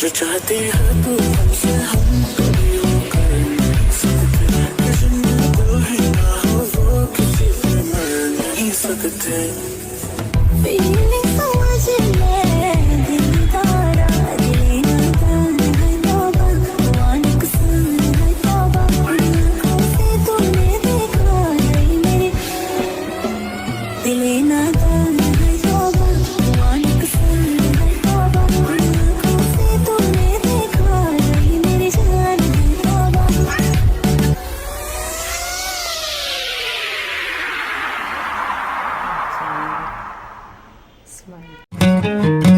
जो चाहती है तू हमसे हम कभी होकर नहीं सकते, जिनमें दिल ही ना हो वो किसी से मर नहीं सकते। Feeling समझ ले दिल तारा दिल ना तान है बाबा वानी कुसन है बाबा आँखों से तूने देखा नहीं मेरे दिल ना तान है बाबा वानी कुसन है बाबा आँखों से तूने देखा नहीं मेरी जान है बाबा। Smile.